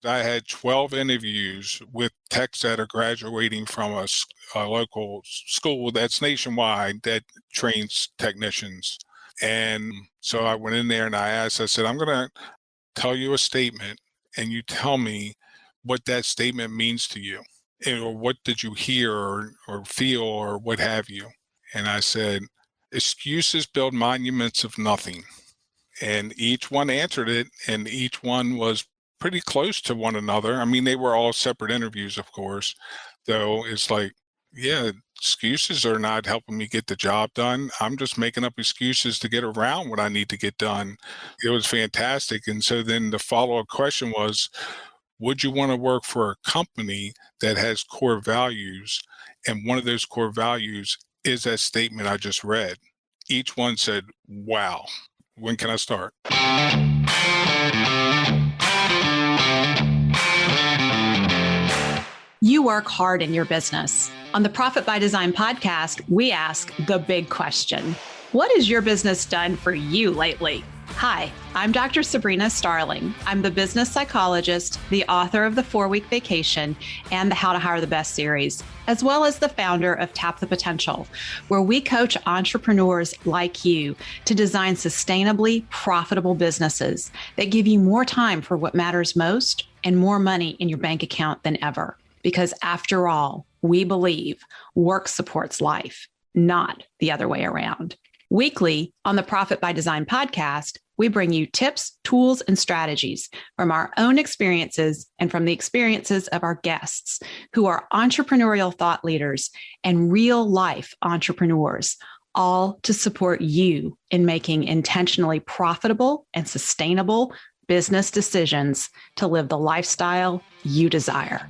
I had 12 interviews with techs that are graduating from a local school that's nationwide that trains technicians. And so I went in there and I said, I'm going to tell you a statement and you tell me what that statement means to you, or what did you hear or feel or what have you. And I said, excuses build monuments of nothing. And each one answered it, and each one was pretty close to one another. I mean, they were all separate interviews, of course, though it's like, yeah, excuses are not helping me get the job done. I'm just making up excuses to get around what I need to get done. It was fantastic. And so then the follow-up question was, would you want to work for a company that has core values? And one of those core values is that statement I just read. Each one said, wow. When can I start? You work hard in your business. On the Profit by Design podcast, we ask the big question. What has your business done for you lately? Hi, I'm Dr. Sabrina Starling. I'm the business psychologist, the author of the 4-Week Vacation and the How to Hire the Best series, as well as the founder of Tap the Potential, where we coach entrepreneurs like you to design sustainably profitable businesses that give you more time for what matters most and more money in your bank account than ever. Because after all, we believe work supports life, not the other way around. Weekly on the Profit by Design podcast, we bring you tips, tools, and strategies from our own experiences and from the experiences of our guests who are entrepreneurial thought leaders and real life entrepreneurs, all to support you in making intentionally profitable and sustainable business decisions to live the lifestyle you desire.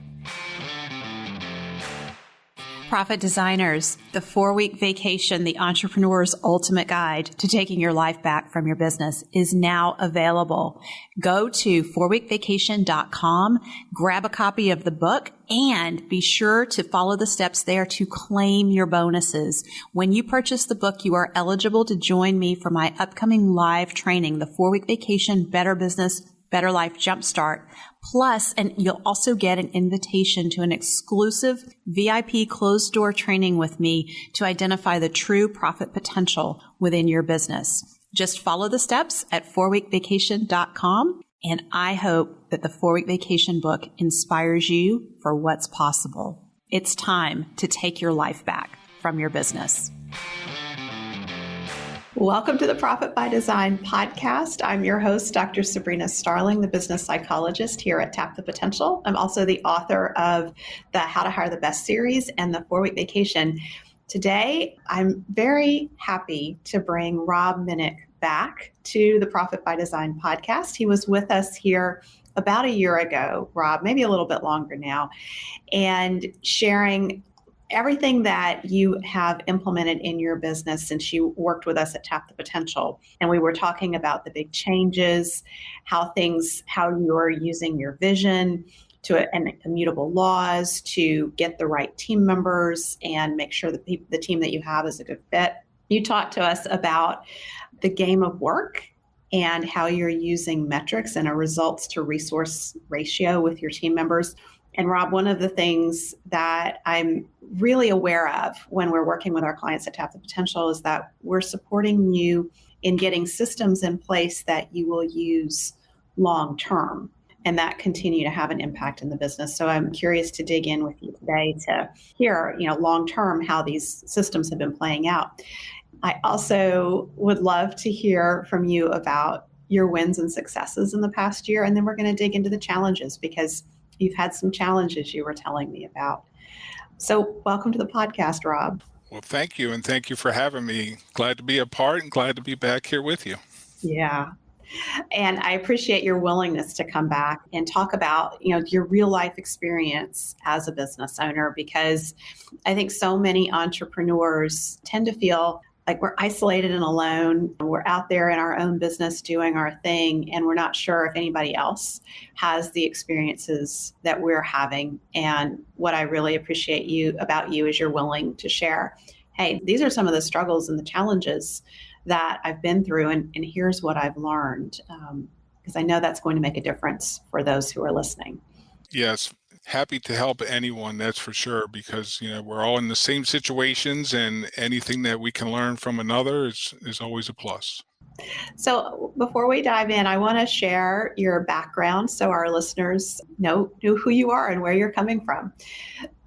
Profit Designers, the 4-Week Vacation, the entrepreneur's ultimate guide to taking your life back from your business is now available. Go to 4weekvacation.com, grab a copy of the book, and be sure to follow the steps there to claim your bonuses. When you purchase the book, you are eligible to join me for my upcoming live training, the 4-Week Vacation Better Business, Better Life Jumpstart. Plus, and you'll also get an invitation to an exclusive VIP closed door training with me to identify the true profit potential within your business. Just follow the steps at 4weekvacation.com. And I hope that the 4-Week Vacation book inspires you for what's possible. It's time to take your life back from your business. Welcome to the Profit by Design podcast. I'm your host, Dr. Sabrina Starling, the business psychologist here at Tap the Potential. I'm also the author of the How to Hire the Best series and the 4-Week Vacation. Today, I'm very happy to bring Rob Minnick back to the Profit by Design podcast. He was with us here about a year ago, Rob, maybe a little bit longer now, and sharing everything that you have implemented in your business since you worked with us at Tap the Potential. And we were talking about the big changes, how you're using your vision and immutable laws to get the right team members and make sure that the team that you have is a good fit. You talked to us about the game of work and how you're using metrics and a results to resource ratio with your team members. And Rob, one of the things that I'm really aware of when we're working with our clients at Tap the Potential is that we're supporting you in getting systems in place that you will use long term and that continue to have an impact in the business. So I'm curious to dig in with you today to hear, long term how these systems have been playing out. I also would love to hear from you about your wins and successes in the past year. And then we're going to dig into the challenges because you've had some challenges you were telling me about. So welcome to the podcast, Rob. Well, thank you. And thank you for having me. Glad to be a part and glad to be back here with you. Yeah. And I appreciate your willingness to come back and talk about, your real life experience as a business owner, because I think so many entrepreneurs tend to feel like we're isolated and alone. We're out there in our own business doing our thing, and we're not sure if anybody else has the experiences that we're having. And what I really appreciate about you is you're willing to share, hey, these are some of the struggles and the challenges that I've been through, and here's what I've learned. because I know that's going to make a difference for those who are listening. Yes, happy to help anyone, that's for sure, because we're all in the same situations, and anything that we can learn from another is always a plus. So before we dive in, I want to share your background so our listeners know who you are and where you're coming from.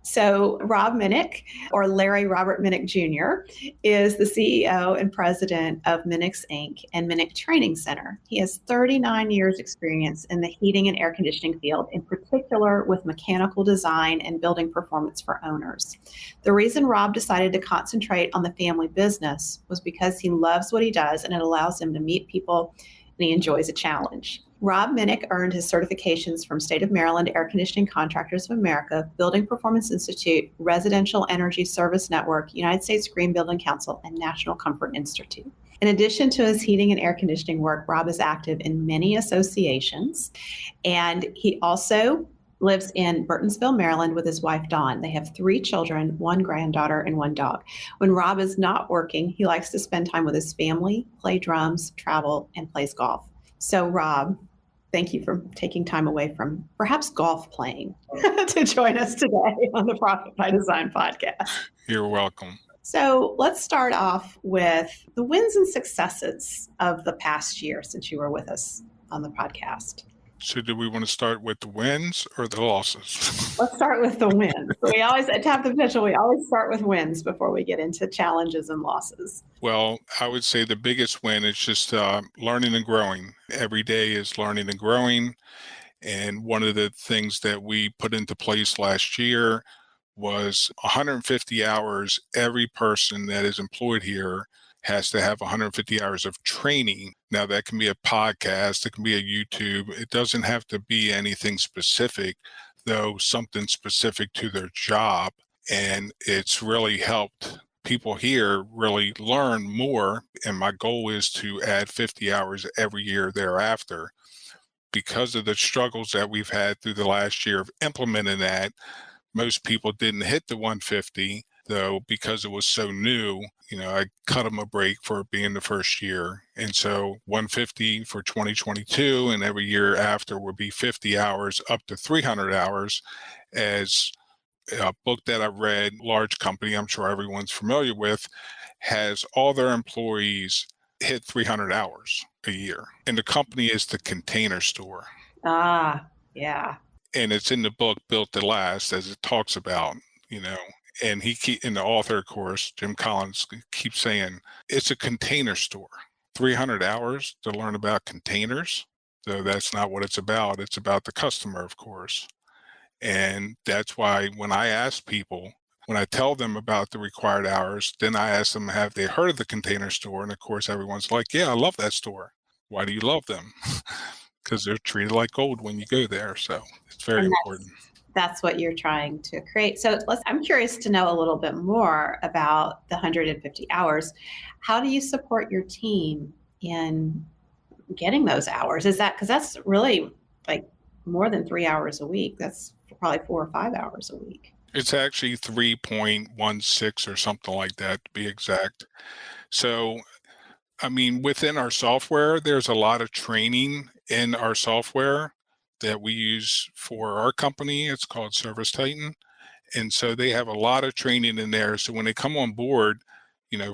So Rob Minnick, or Larry Robert Minnick Jr., is the CEO and president of Minnicks, Inc. and Minnick Training Center. He has 39 years experience in the heating and air conditioning field, in particular with mechanical design and building performance for owners. The reason Rob decided to concentrate on the family business was because he loves what he does and it allows him to meet people and he enjoys a challenge. Rob Minnick earned his certifications from State of Maryland Air Conditioning Contractors of America, Building Performance Institute, Residential Energy Service Network, United States Green Building Council, and National Comfort Institute. In addition to his heating and air conditioning work, Rob is active in many associations, and he also lives in Burtonsville, Maryland with his wife, Dawn. They have 3 children, 1 granddaughter, and 1 dog. When Rob is not working, he likes to spend time with his family, play drums, travel, and plays golf. So, Rob, thank you for taking time away from perhaps golf playing to join us today on the Profit by Design podcast. You're welcome. So let's start off with the wins and successes of the past year since you were with us on the podcast. So do we want to start with the wins or the losses? Let's start with the wins. So we always, at Tap the Potential, we always start with wins before we get into challenges and losses. Well, I would say the biggest win is just learning and growing. Every day is learning and growing. And one of the things that we put into place last year was 150 hours. Every person that is employed here has to have 150 hours of training. Now, that can be a podcast, it can be a YouTube. It doesn't have to be anything specific, though something specific to their job. And it's really helped people here really learn more. And my goal is to add 50 hours every year thereafter. Because of the struggles that we've had through the last year of implementing that, most people didn't hit the 150, though, because it was so new. I cut them a break for it being the first year. And so 150 for 2022, and every year after will be 50 hours up to 300 hours. As a book that I read, large company, I'm sure everyone's familiar with, has all their employees hit 300 hours a year. And the company is the Container Store. Ah, yeah. And it's in the book Built to Last, as it talks about, and in the author, of course, Jim Collins, keeps saying it's a container store. 300 hours to learn about containers. So that's not what it's about. It's about the customer, of course. And that's why when I ask people, when I tell them about the required hours, then I ask them, have they heard of the Container Store? And of course, everyone's like, yeah, I love that store. Why do you love them? Because they're treated like gold when you go there. So it's very important. That's what you're trying to create. So I'm curious to know a little bit more about the 150 hours. How do you support your team in getting those hours? Is that, because that's really like more than 3 hours a week. That's probably 4 or 5 hours a week. It's actually 3.16 or something like that, to be exact. So, within our software, there's a lot of training in our software that we use for our company. It's called Service Titan. And so they have a lot of training in there. So when they come on board,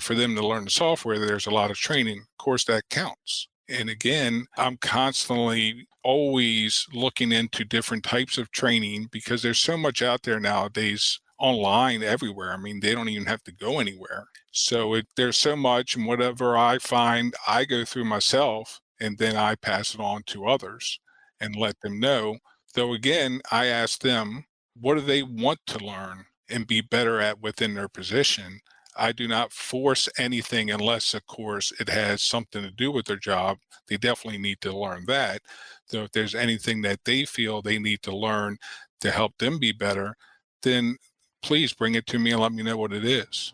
for them to learn the software, there's a lot of training. Of course, that counts. And again, I'm constantly always looking into different types of training because there's so much out there nowadays online everywhere. They don't even have to go anywhere. So there's so much, and whatever I find, I go through myself, and then I pass it on to others and let them know. Though again, I ask them, what do they want to learn and be better at within their position? I do not force anything unless, of course, it has something to do with their job. They definitely need to learn that. So if there's anything that they feel they need to learn to help them be better, then please bring it to me and let me know what it is.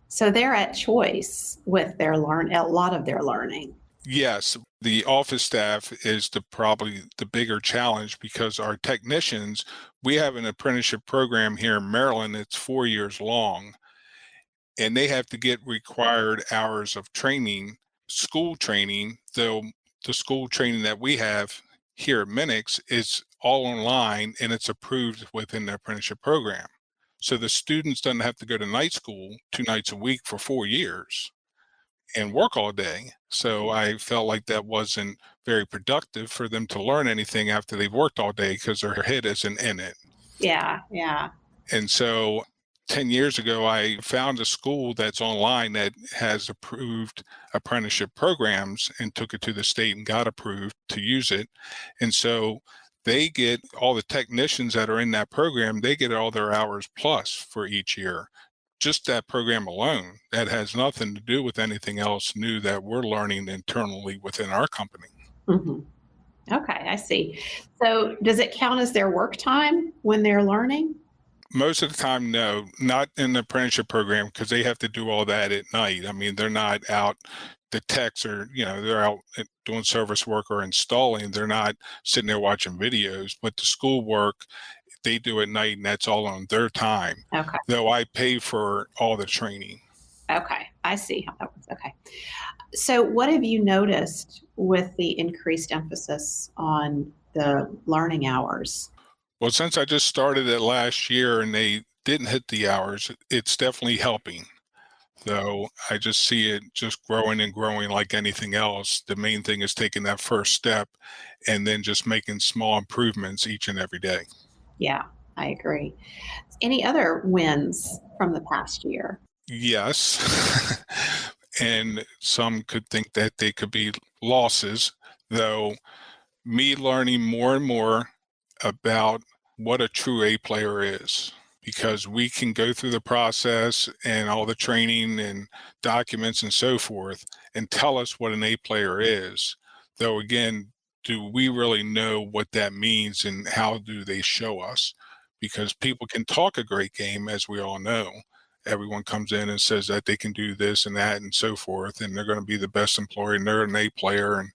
So they're at choice with a lot of their learning. Yes, the office staff is probably the bigger challenge because our technicians, we have an apprenticeship program here in Maryland. It's 4 years long, and they have to get required hours of training, school training, though the school training that we have here at Minnicks is all online and it's approved within the apprenticeship program. So the students don't have to go to night school 2 nights a week for 4 years and work all day. So I felt like that wasn't very productive for them to learn anything after they've worked all day because their head isn't in it. Yeah, yeah. And so 10 years ago, I found a school that's online that has approved apprenticeship programs and took it to the state and got approved to use it. And so they get all the technicians that are in that program, they get all their hours plus for each year. Just that program alone. That has nothing to do with anything else new that we're learning internally within our company. Mm-hmm. Okay, I see. So does it count as their work time when they're learning? Most of the time, no, not in the apprenticeship program because they have to do all that at night. I mean, they're not out, the techs are, they're out doing service work or installing. They're not sitting there watching videos, but the school work, they do at night and that's all on their time. Okay. Though I pay for all the training. Okay, I see how that works. Okay. So what have you noticed with the increased emphasis on the learning hours? Well, since I just started it last year and they didn't hit the hours, it's definitely helping. Though I just see it just growing and growing like anything else. The main thing is taking that first step and then just making small improvements each and every day. Yeah, I agree. Any other wins from the past year? Yes. And some could think that they could be losses, though me learning more and more about what a true A player is, because we can go through the process and all the training and documents and so forth and tell us what an A player is. Though again, do we really know what that means and how do they show us? Because people can talk a great game, as we all know. Everyone comes in and says that they can do this and that and so forth, and they're going to be the best employee and they're an A player.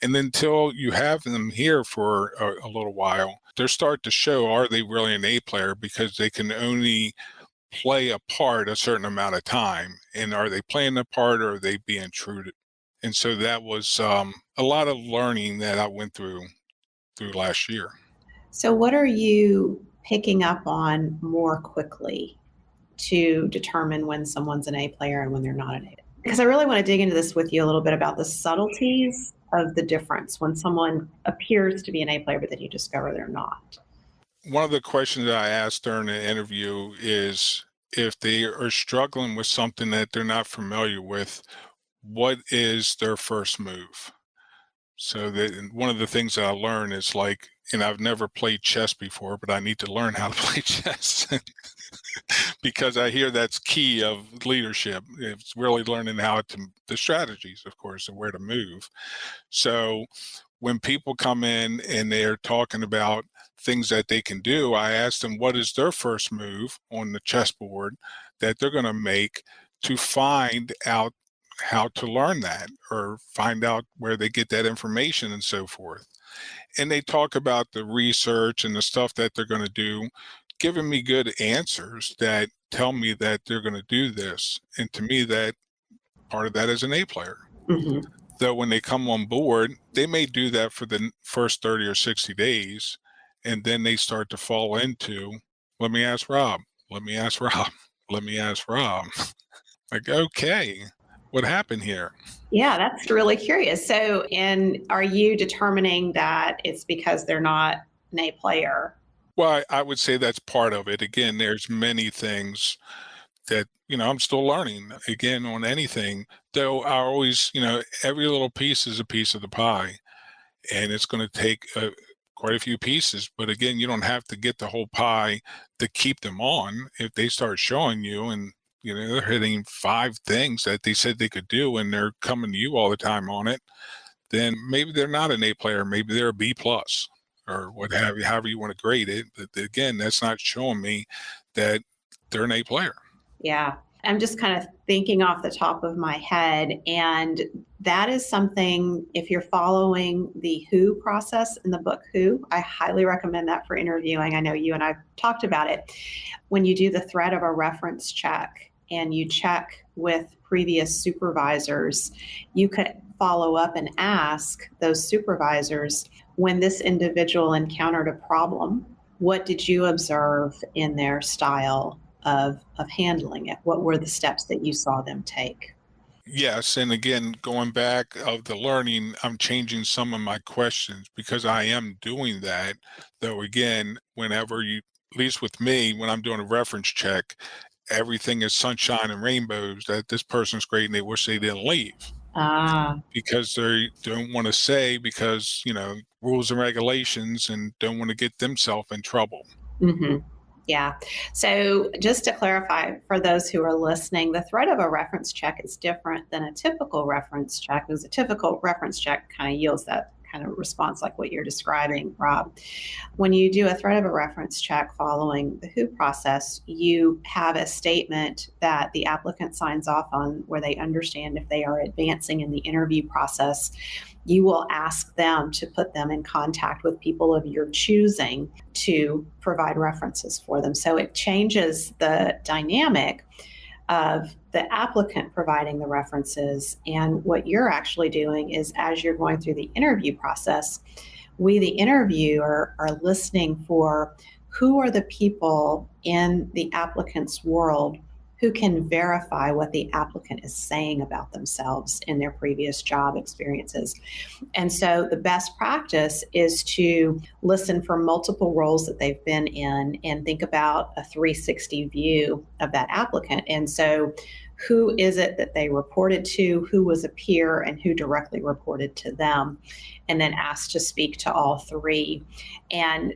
And then until you have them here for a little while, they start to show, are they really an A player? Because they can only play a part a certain amount of time. And are they playing the part or are they being true to? And so that was a lot of learning that I went through last year. So what are you picking up on more quickly to determine when someone's an A player and when they're not an A? Because I really want to dig into this with you a little bit about the subtleties of the difference when someone appears to be an A player, but then you discover they're not. One of the questions that I asked during the interview is if they are struggling with something that they're not familiar with, what is their first move? So that one of the things that I learned is like, and I've never played chess before, but I need to learn how to play chess because I hear that's key of leadership. It's really learning the strategies, of course, and where to move. So when people come in and they're talking about things that they can do, I ask them what is their first move on the chessboard that they're going to make to find out how to learn that or find out where they get that information and so forth. And they talk about the research and the stuff that they're going to do, giving me good answers that tell me that they're going to do this. And to me, that part of that is an A player. Mm-hmm. Though when they come on board, they may do that for the first 30 or 60 days. And then they start to fall into, let me ask Rob, let me ask Rob, let me ask Rob. Like, okay, what happened here? Yeah, that's really curious. So, are you determining that it's because they're not an A player? Well, I would say that's part of it. Again, there's many things that, I'm still learning again on anything, though I always, every little piece is a piece of the pie and it's going to take quite a few pieces. But again, you don't have to get the whole pie to keep them on. If they start showing you and, they're hitting 5 things that they said they could do and they're coming to you all the time on it, then maybe they're not an A player. Maybe they're a B plus or what have you, however you want to grade it. But again, that's not showing me that they're an A player. Yeah. I'm just kind of thinking off the top of my head. And that is something, if you're following the Who process in the book Who, I highly recommend that for interviewing. I know you and I've talked about it. When you do the thread of a reference check and you check with previous supervisors, you could follow up and ask those supervisors, when this individual encountered a problem, what did you observe in their style of handling it? What were the steps that you saw them take? Yes, and again, going back of the learning, I'm changing some of my questions because I am doing that. Though again, whenever you, at least with me, when I'm doing a reference check, everything is sunshine and rainbows, that this person's great and they wish they didn't leave Ah, because they don't want to say, because, rules and regulations, and don't want to get themselves in trouble. mm-hmm. Yeah. So just to clarify for those who are listening, the threat of a reference check is different than a typical reference check, because a typical reference check kind of yields that kind of response like what you're describing, Rob. When you do a threat of a reference check following the WHO process, you have a statement that the applicant signs off on where they understand if they are advancing in the interview process. You will ask them to put them in contact with people of your choosing to provide references for them. So it changes the dynamic of the applicant providing the references. And what you're actually doing is, as you're going through the interview process, we, the interviewer, are listening for who are the people in the applicant's world who can verify what the applicant is saying about themselves in their previous job experiences. And so the best practice is to listen for multiple roles that they've been in and think about a 360 view of that applicant. And so who is it that they reported to, who was a peer, and who directly reported to them, and then ask to speak to all three. And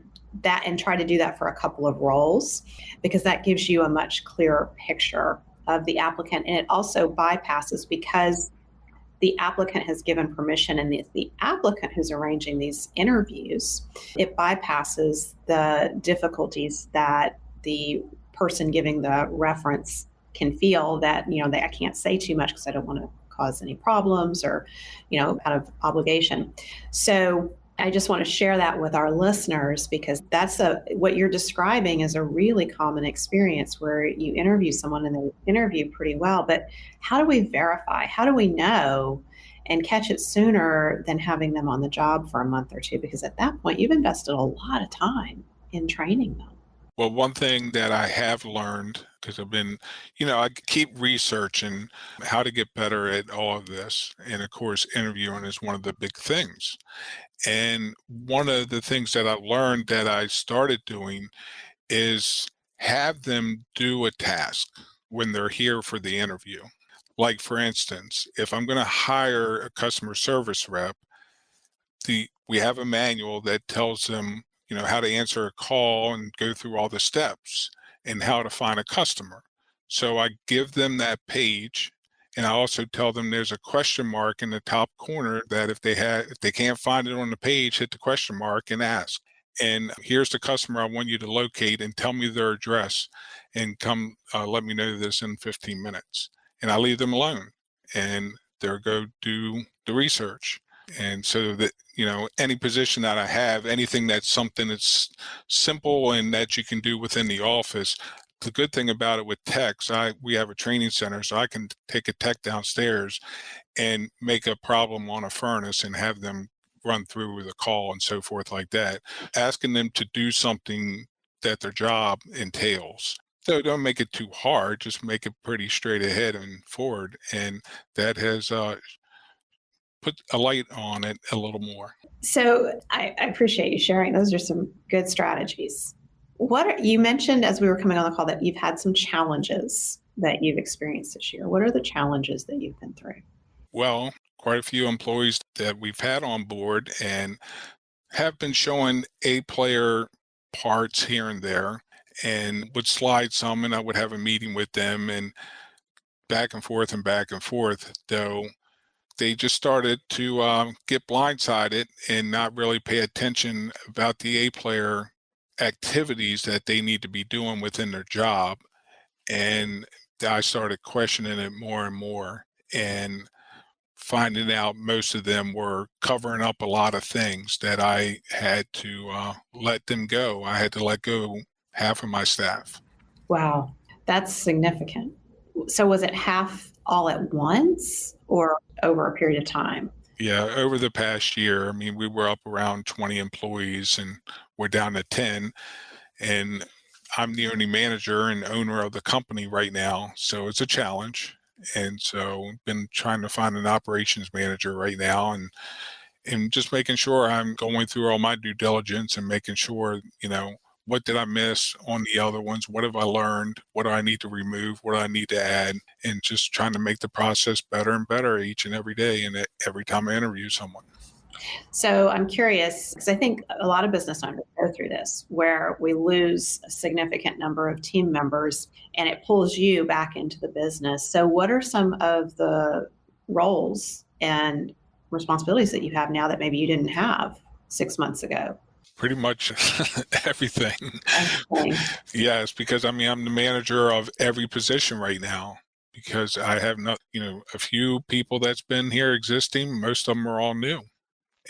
try to do that for a couple of roles, because that gives you a much clearer picture of the applicant. And it also bypasses, because the applicant has given permission and it's the applicant who's arranging these interviews, it bypasses the difficulties that the person giving the reference can feel that, I can't say too much because I don't want to cause any problems or, out of obligation. So I just want to share that with our listeners, because what you're describing is a really common experience where you interview someone and they interview pretty well, but how do we verify? How do we know and catch it sooner than having them on the job for a month or two? Because at that point, you've invested a lot of time in training them. Well, one thing that I have learned, because I've been, I keep researching how to get better at all of this. And of course, interviewing is one of the big things. And one of the things that I learned that I started doing is have them do a task when they're here for the interview. Like, for instance, if I'm going to hire a customer service rep, we have a manual that tells them, how to answer a call and go through all the steps and how to find a customer. So I give them that page, and I also tell them there's a question mark in the top corner that if they can't find it on the page, hit the question mark and ask. And here's the customer I want you to locate, and tell me their address, and come let me know this in 15 minutes. And I leave them alone, and they'll go do the research. And so that, any position that I have, anything that's something that's simple and that you can do within the office. The good thing about it with techs, we have a training center, so I can take a tech downstairs and make a problem on a furnace and have them run through with a call and so forth like that, asking them to do something that their job entails. So don't make it too hard, just make it pretty straight ahead and forward. And that has put a light on it a little more. So I appreciate you sharing. Those are some good strategies. You mentioned as we were coming on the call that you've had some challenges that you've experienced this year. What are the challenges that you've been through? Well, quite a few employees that we've had on board and have been showing Aplayer parts here and there, and would slide some, and I would have a meeting with them and back and forth, though they just started to get blindsided and not really pay attention about the Aplayer activities that they need to be doing within their job. And I started questioning it more and more, and finding out most of them were covering up a lot of things that I had to let them go. I had to let go half of my staff. Wow, that's significant. So was it half all at once or over a period of time? Yeah, over the past year, I mean, we were up around 20 employees and we're down to 10. And I'm the only manager and owner of the company right now. So it's a challenge. And so I've been trying to find an operations manager right now and just making sure I'm going through all my due diligence and making sure, what did I miss on the other ones? What have I learned? What do I need to remove? What do I need to add? And just trying to make the process better and better each and every day and every time I interview someone. So I'm curious, because I think a lot of business owners go through this, where we lose a significant number of team members and it pulls you back into the business. So what are some of the roles and responsibilities that you have now that maybe you didn't have 6 months ago? Pretty much everything. Okay. Yes, because I'm the manager of every position right now because I have not, a few people that's been here existing. Most of them are all new.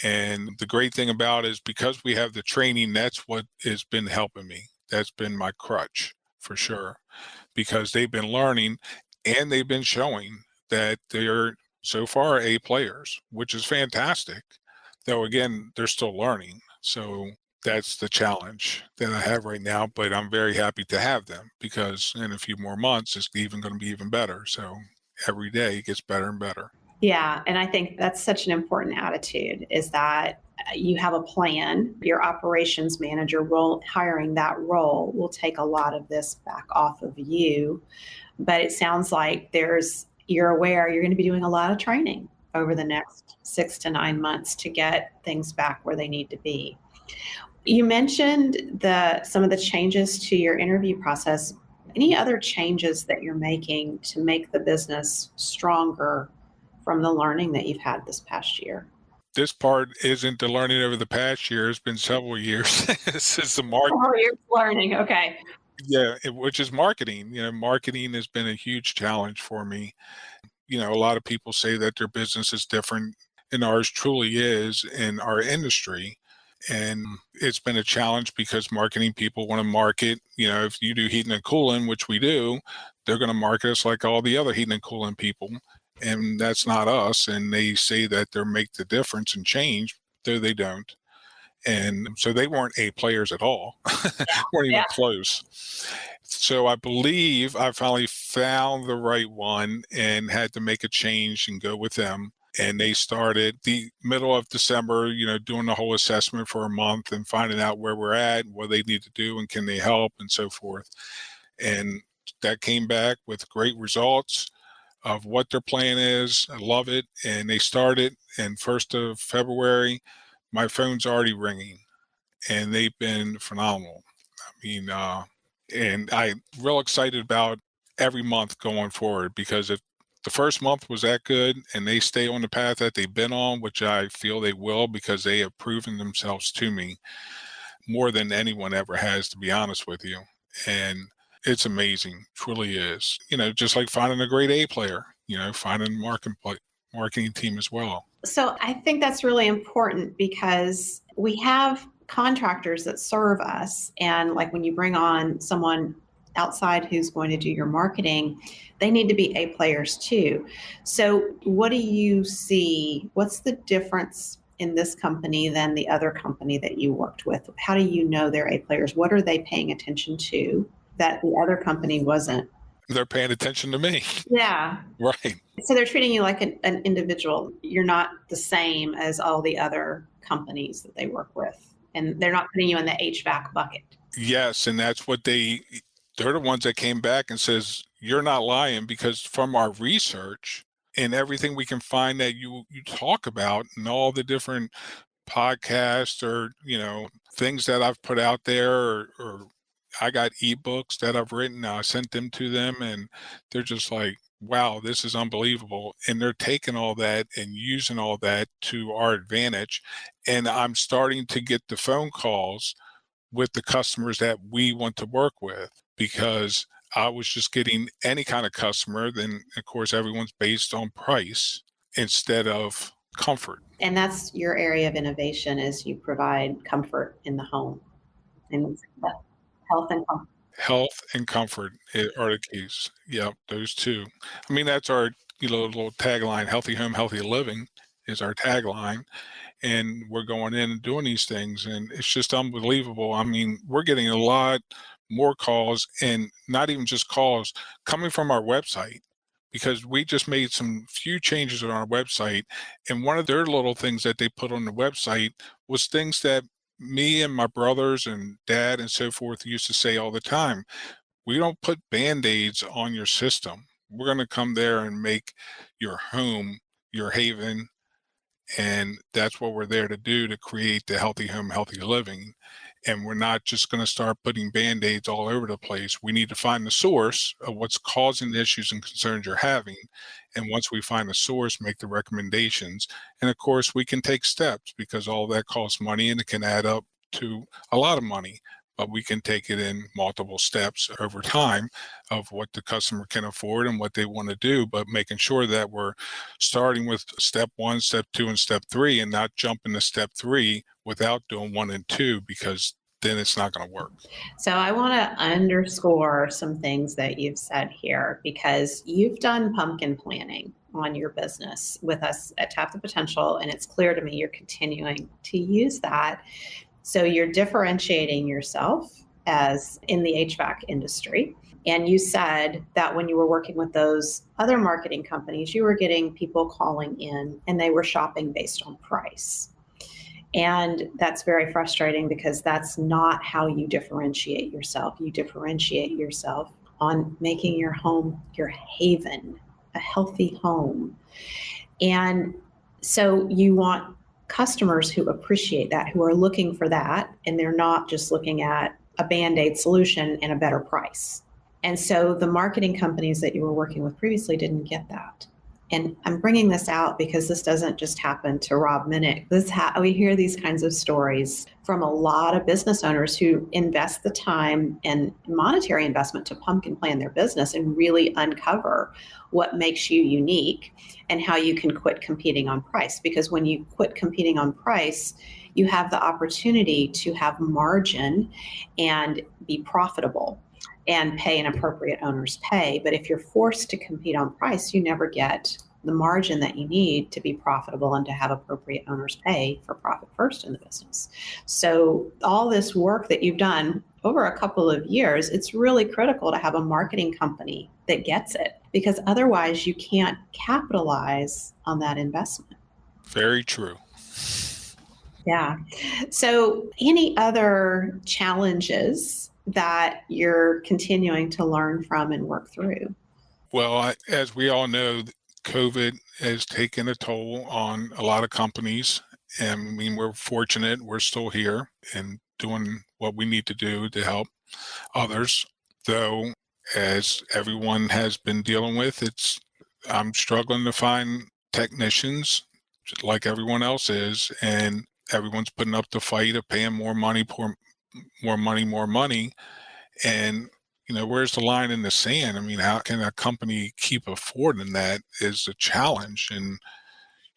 And the great thing about it is because we have the training, that's what has been helping me. That's been my crutch for sure, because they've been learning and they've been showing that they're so far A players, which is fantastic. Though again, they're still learning. So that's the challenge that I have right now, but I'm very happy to have them because in a few more months, it's even going to be even better. So every day it gets better and better. Yeah, and I think that's such an important attitude is that you have a plan. Your operations manager will hiring that role will take a lot of this back off of you. But it sounds like you're aware you're going to be doing a lot of training over the next 6 to 9 months to get things back where they need to be. You mentioned some of the changes to your interview process. Any other changes that you're making to make the business stronger from the learning that you've had this past year? This part isn't the learning over the past year. It's been several years since the market. Oh, you're learning. Okay. Yeah, which is marketing. Marketing has been a huge challenge for me. A lot of people say that their business is different, and ours truly is in our industry. And it's been a challenge because marketing people want to market, if you do heating and cooling, which we do, they're going to market us like all the other heating and cooling people. And that's not us. And they say that they'll make the difference and change, though they don't. And so they weren't A players at all, weren't even close. So I believe I finally found the right one and had to make a change and go with them. And they started the middle of December, doing the whole assessment for a month and finding out where we're at, what they need to do, and can they help, and so forth. And that came back with great results of what their plan is. I love it. And they started, and 1st of February, my phone's already ringing, and they've been phenomenal. And I'm real excited about every month going forward, because if the first month was that good and they stay on the path that they've been on, which I feel they will, because they have proven themselves to me more than anyone ever has, to be honest with you. And it's amazing, truly is. Just like finding a great A player, finding marketing team as well. So I think that's really important because we have contractors that serve us. And like when you bring on someone outside who's going to do your marketing, they need to be A players too. So what do you see? What's the difference in this company than the other company that you worked with? How do you know they're A players? What are they paying attention to that the other company wasn't? They're paying attention to me. Yeah. Right. So they're treating you like an individual. You're not the same as all the other companies that they work with. And they're not putting you in the HVAC bucket. Yes. And that's what they're the ones that came back and says, you're not lying, because from our research and everything we can find that you talk about and all the different podcasts or, things that I've put out there, or I got ebooks that I've written. I sent them to them and they're just like, wow, this is unbelievable. And they're taking all that and using all that to our advantage. And I'm starting to get the phone calls with the customers that we want to work with, because I was just getting any kind of customer. Then, of course, everyone's based on price instead of comfort. And that's your area of innovation, is you provide comfort in the home. And health and comfort. Health and comfort are the keys. Yep, those two. That's our little tagline: healthy home, healthy living. is our tagline. And we're going in and doing these things, and it's just unbelievable. I mean, we're getting a lot more calls, and not even just calls coming from our website, because we just made some few changes on our website. And one of their little things that they put on the website was things that me and my brothers and dad and so forth used to say all the time. We don't put band-aids on your system. We're going to come there and make your home your haven, and that's what we're there to do, to create the healthy home, healthy living. And we're not just going to start putting band-aids all over the place. We need to find the source of what's causing the issues and concerns you're having. And once we find the source, make the recommendations. And of course, we can take steps, because all that costs money and it can add up to a lot of money. But we can take it in multiple steps over time of what the customer can afford and what they want to do, but making sure that we're starting with step 1, step 2, and step 3, and not jumping to step 3 without doing 1 and 2, because then it's not going to work. So I want to underscore some things that you've said here, because you've done pumpkin planning on your business with us at Tap the Potential, and it's clear to me you're continuing to use that. So you're differentiating yourself as in the HVAC industry. And you said that when you were working with those other marketing companies, you were getting people calling in and they were shopping based on price. And that's very frustrating, because that's not how you differentiate yourself. You differentiate yourself on making your home your haven, a healthy home. And so you want customers who appreciate that, who are looking for that, and they're not just looking at a Band-Aid solution and a better price. And so the marketing companies that you were working with previously didn't get that. And I'm bringing this out because this doesn't just happen to Rob Minnick. We hear these kinds of stories from a lot of business owners who invest the time and monetary investment to pumpkin plan their business and really uncover what makes you unique and how you can quit competing on price. Because when you quit competing on price, you have the opportunity to have margin and be profitable and pay an appropriate owner's pay. But if you're forced to compete on price, you never get the margin that you need to be profitable and to have appropriate owner's pay for profit first in the business. So all this work that you've done over a couple of years, it's really critical to have a marketing company that gets it, because otherwise you can't capitalize on that investment. Very true. Yeah. So any other challenges that you're continuing to learn from and work through? Well, as we all know, COVID has taken a toll on a lot of companies. And I mean, we're fortunate we're still here and doing what we need to do to help others. Though, as everyone has been dealing with, I'm struggling to find technicians, just like everyone else is, and everyone's putting up the fight of paying more money. And where's the line in the sand? I mean, how can a company keep affording that is a challenge. And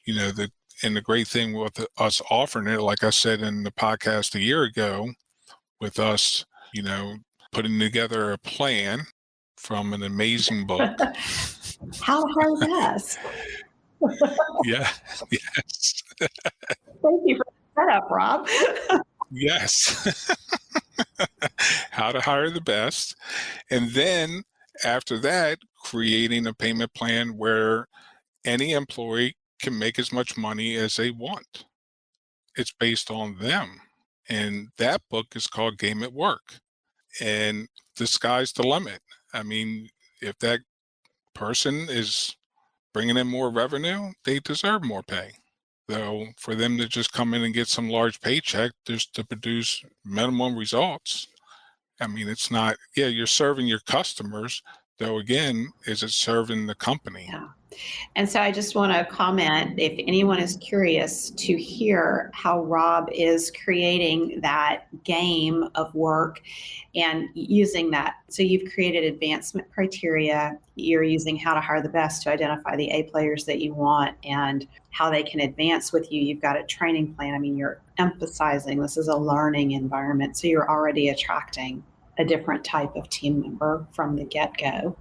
the great thing with us offering it, like I said in the podcast a year ago, with us, putting together a plan from an amazing book. How hard best? Yeah. Yes. Thank you for the setup, Rob. Yes. How to hire the best. And then after that, creating a payment plan where any employee can make as much money as they want. It's based on them. And that book is called Game at Work. And the sky's the limit. I mean, if that person is bringing in more revenue, they deserve more pay. Though for them to just come in and get some large paycheck just to produce minimum results, I mean, it's not, you're serving your customers, though again, is it serving the company? Yeah. And so I just want to comment, if anyone is curious to hear how Rob is creating that game of work and using that. So you've created advancement criteria. You're using how to hire the best to identify the Aplayers that you want and how they can advance with you. You've got a training plan. I mean, you're emphasizing this is a learning environment. So you're already attracting a different type of team member from the get-go.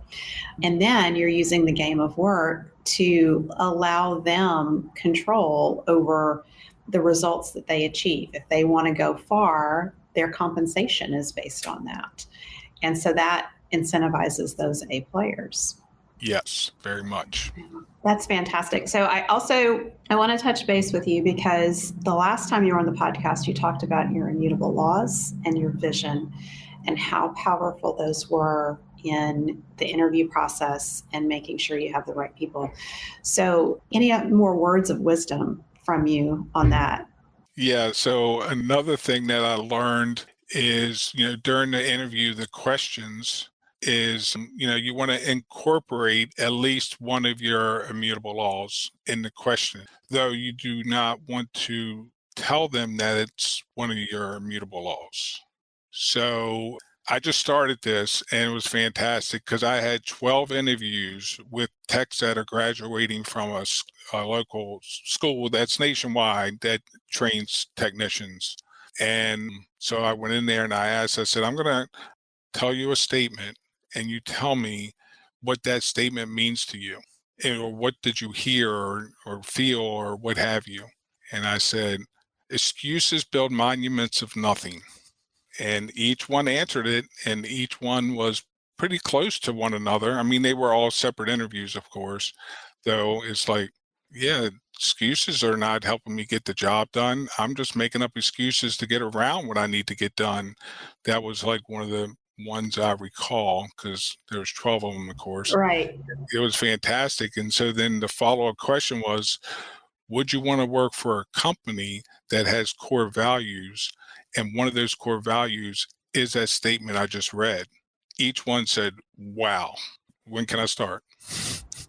And then you're using the game of work to allow them control over the results that they achieve. If they want to go far, their compensation is based on that. And so that incentivizes those A players. Yes, very much. That's fantastic. So I want to touch base with you because the last time you were on the podcast, you talked about your immutable laws and your vision and how powerful those were in the interview process and making sure you have the right people. So any more words of wisdom from you on that? Yeah. So another thing that I learned is, during the interview, the questions is, you want to incorporate at least one of your immutable laws in the question, though you do not want to tell them that it's one of your immutable laws. So I just started this and it was fantastic because I had 12 interviews with techs that are graduating from a local school that's nationwide that trains technicians. And so I went in there and I said, I'm going to tell you a statement and you tell me what that statement means to you, or what did you hear or feel or what have you. And I said, excuses build monuments of nothing. And each one answered it, and each one was pretty close to one another. I mean, they were all separate interviews, of course, though it's like, yeah, excuses are not helping me get the job done. I'm just making up excuses to get around what I need to get done. That was like one of the ones I recall because there's 12 of them, of course. Right. It was fantastic. And so then the follow-up question was, would you want to work for a company that has core values? And one of those core values is that statement I just read. Each one said, wow, when can I start?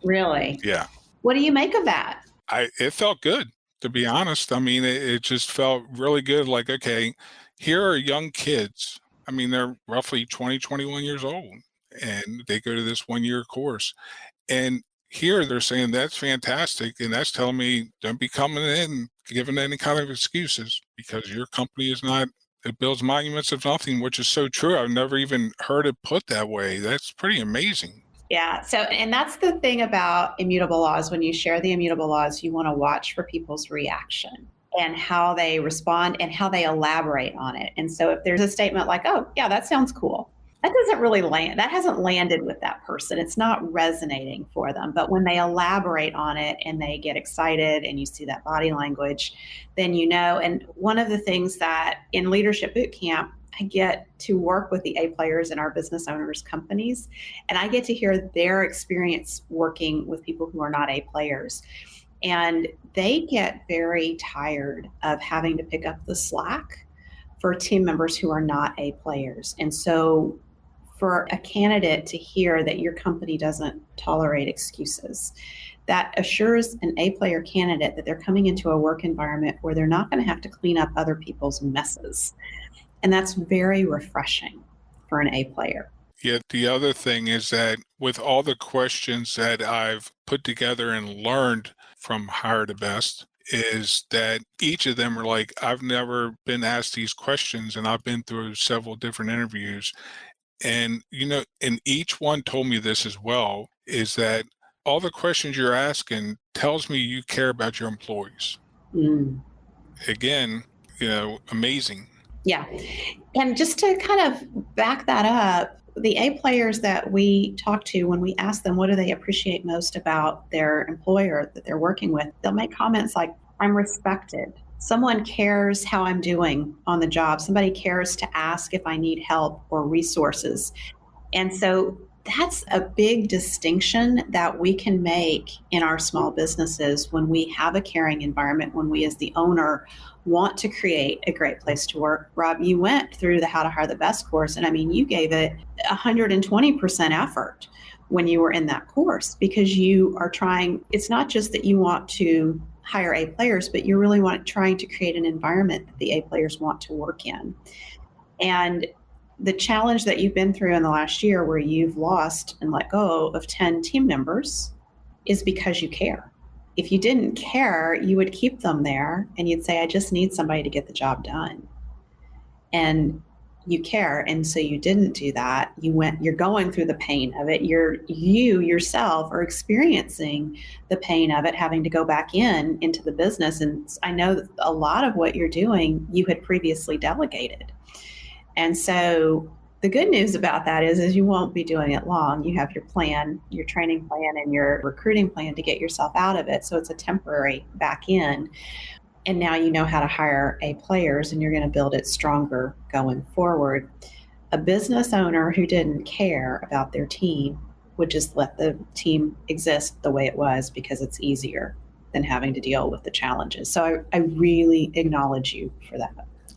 Really? Yeah. What do you make of that? It felt good, to be honest. I mean, it just felt really good. Like, okay, here are young kids. I mean, they're roughly 20, 21 years old, and they go to this 1-year course. And here they're saying that's fantastic. And that's telling me don't be coming in giving any kind of excuses because your company is not, it builds monuments of nothing, which is so true. I've never even heard it put that way. That's pretty amazing. Yeah. So, and that's the thing about immutable laws. When you share the immutable laws, you want to watch for people's reaction and how they respond and how they elaborate on it. And so if there's a statement like, oh, yeah, that sounds cool. That doesn't really land. That hasn't landed with that person. It's not resonating for them. But when they elaborate on it and they get excited and you see that body language, then you know. And one of the things that in Leadership Boot Camp, I get to work with the A players in our business owners' companies, and I get to hear their experience working with people who are not A players. And they get very tired of having to pick up the slack for team members who are not A players. And so for a candidate to hear that your company doesn't tolerate excuses, that assures an A player candidate that they're coming into a work environment where they're not going to have to clean up other people's messes. And that's very refreshing for an A player. Yeah, the other thing is that with all the questions that I've put together and learned from Hire the Best, is that each of them are like, I've never been asked these questions and I've been through several different interviews. And, and each one told me this as well, is that all the questions you're asking tells me you care about your employees. Again, amazing. Yeah. And just to kind of back that up, the A players that we talk to, when we ask them what do they appreciate most about their employer that they're working with, they'll make comments like, I'm respected. Someone cares how I'm doing on the job. Somebody cares to ask if I need help or resources. And so that's a big distinction that we can make in our small businesses when we have a caring environment, when we as the owner want to create a great place to work. Rob, you went through the How to Hire the Best course, and I mean, you gave it 120% effort when you were in that course because you are trying, it's not just that you want to hire A players, but you're really trying to create an environment that the A players want to work in. And the challenge that you've been through in the last year where you've lost and let go of 10 team members is because you care. If you didn't care, you would keep them there and you'd say, I just need somebody to get the job done. And you care. And so you didn't do that. You're going through the pain of it. You yourself are experiencing the pain of it, having to go back into the business. And I know that a lot of what you're doing, you had previously delegated. And so the good news about that is you won't be doing it long. You have your plan, your training plan, and your recruiting plan to get yourself out of it. So it's a temporary back in. And now you know how to hire A players, and you're going to build it stronger going forward. A business owner who didn't care about their team would just let the team exist the way it was because it's easier than having to deal with the challenges. So I really acknowledge you for that.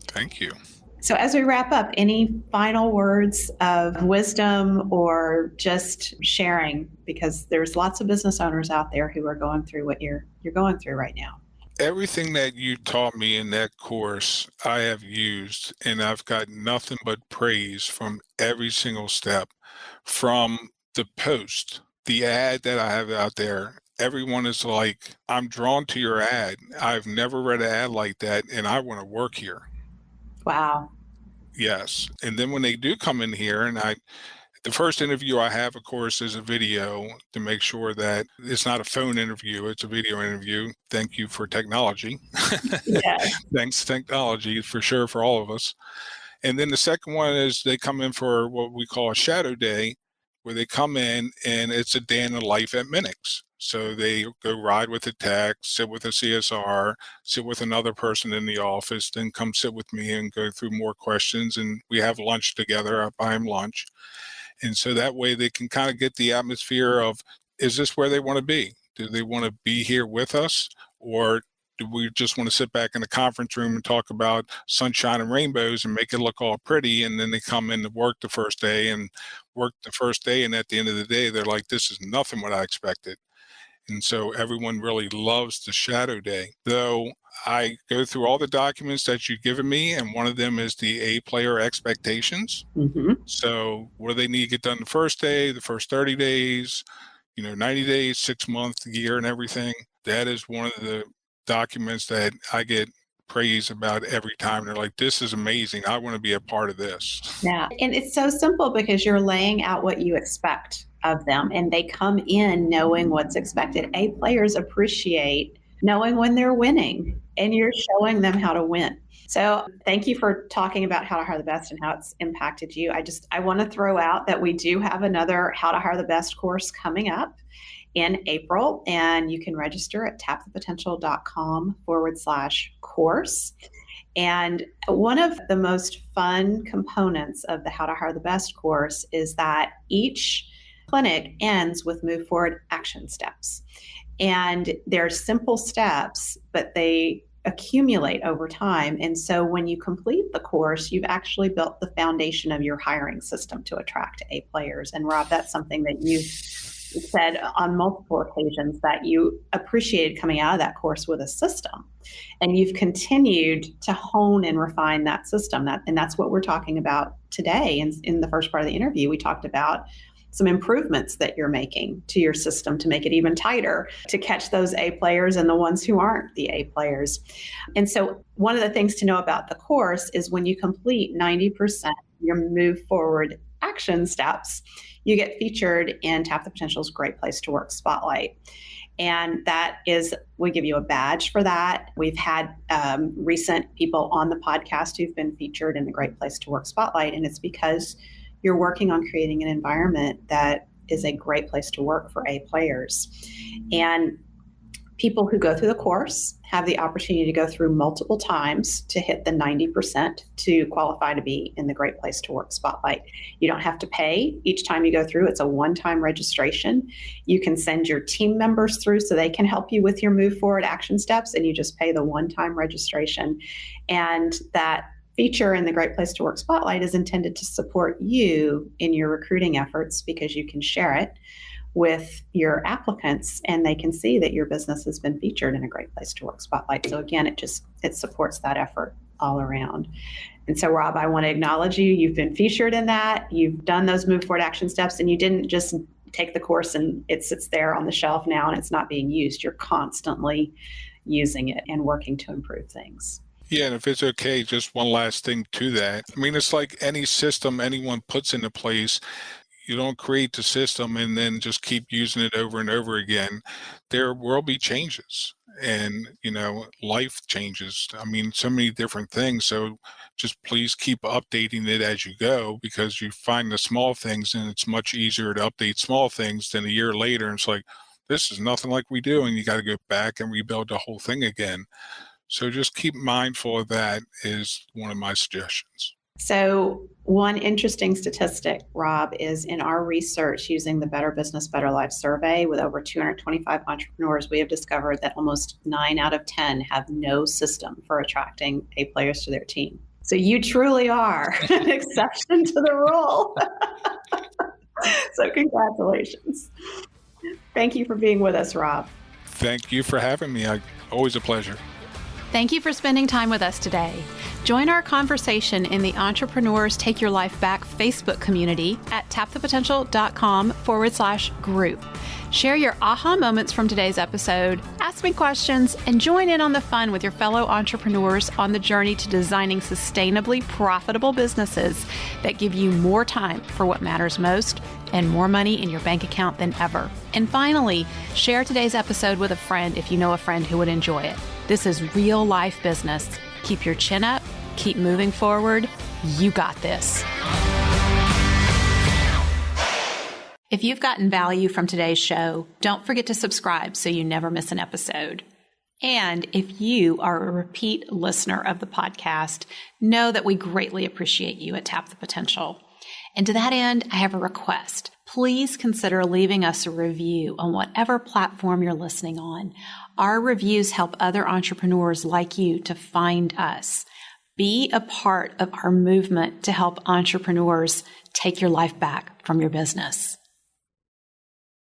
Thank you. So as we wrap up, any final words of wisdom or just sharing? Because there's lots of business owners out there who are going through what you're going through right now. Everything that you taught me in that course, I have used, and I've got nothing but praise from every single step. From the post, the ad that I have out there, everyone is like, I'm drawn to your ad. I've never read an ad like that, and I want to work here. Wow. Yes. And then when they do come in here, and the first interview I have, of course, is a video to make sure that it's not a phone interview, it's a video interview. Thank you for technology. Yes. Thanks, technology, for sure, for all of us. And then the second one is they come in for what we call a shadow day, where they come in and it's a day in the life at Minnicks. So they go ride with the tech, sit with a CSR, sit with another person in the office, then come sit with me and go through more questions. And we have lunch together. I buy them lunch. And so that way they can kind of get the atmosphere of, is this where they want to be? Do they want to be here with us? Or do we just want to sit back in the conference room and talk about sunshine and rainbows and make it look all pretty? And then they come in to work the first day, and at the end of the day, they're like, this is nothing what I expected. And so everyone really loves the shadow day. Though I go through all the documents that you've given me, and one of them is the Aplayer expectations. Mm-hmm. So what do they need to get done the first day, the first 30 days, 90 days, 6 months, year, and everything? That is one of the documents that I get praise about every time. They're like, this is amazing. I want to be a part of this. Yeah. And it's so simple because you're laying out what you expect of them, and they come in knowing what's expected. A players appreciate knowing when they're winning, and you're showing them how to win. So thank you for talking about how to hire the best and how it's impacted you. I want to throw out that we do have another How to Hire the Best course coming up in April, and you can register at tapthepotential.com/course. And one of the most fun components of the How to Hire the Best course is that each clinic ends with move forward action steps. And they're simple steps, but they accumulate over time. And so when you complete the course, you've actually built the foundation of your hiring system to attract A players. And Rob, that's something that you've said on multiple occasions, that you appreciated coming out of that course with a system. And you've continued to hone and refine that system. And that's what we're talking about today. In the first part of the interview, we talked about some improvements that you're making to your system to make it even tighter, to catch those A players and the ones who aren't the A players. And so one of the things to know about the course is when you complete 90% your move forward action steps, you get featured in Tap the Potential's Great Place to Work Spotlight. And that is, we give you a badge for that. We've had recent people on the podcast who've been featured in the Great Place to Work Spotlight, and it's because you're working on creating an environment that is a great place to work for A players. And people who go through the course have the opportunity to go through multiple times to hit the 90% to qualify to be in the Great Place to Work Spotlight. You don't have to pay each time you go through. It's a one-time registration. You can send your team members through so they can help you with your move forward action steps, and you just pay the one-time registration. And that feature in the Great Place to Work Spotlight is intended to support you in your recruiting efforts, because you can share it with your applicants and they can see that your business has been featured in a Great Place to Work Spotlight. So again, it supports that effort all around. And so Rob, I want to acknowledge you. You've been featured in that. You've done those move forward action steps, and you didn't just take the course and it sits there on the shelf now and it's not being used. You're constantly using it and working to improve things. Yeah, and if it's okay, just one last thing to that. I mean, it's like any system anyone puts into place. You don't create the system and then just keep using it over and over again. There will be changes and, life changes. I mean, so many different things. So just please keep updating it as you go, because you find the small things and it's much easier to update small things than a year later. And it's like, this is nothing like we do. And you got to go back and rebuild the whole thing again. So just keep mindful of that is one of my suggestions. So one interesting statistic, Rob, is in our research using the Better Business, Better Life survey with over 225 entrepreneurs, we have discovered that almost 9 out of 10 have no system for attracting Aplayers to their team. So you truly are an exception to the rule. So congratulations. Thank you for being with us, Rob. Thank you for having me. Always a pleasure. Thank you for spending time with us today. Join our conversation in the Entrepreneurs Take Your Life Back Facebook community at tapthepotential.com/group. Share your aha moments from today's episode, ask me questions, and join in on the fun with your fellow entrepreneurs on the journey to designing sustainably profitable businesses that give you more time for what matters most and more money in your bank account than ever. And finally, share today's episode with a friend if you know a friend who would enjoy it. This is real life business. Keep your chin up, keep moving forward. You got this. If you've gotten value from today's show, don't forget to subscribe so you never miss an episode. And if you are a repeat listener of the podcast, know that we greatly appreciate you at Tap the Potential. And to that end, I have a request. Please consider leaving us a review on whatever platform you're listening on. Our reviews help other entrepreneurs like you to find us. Be a part of our movement to help entrepreneurs take your life back from your business.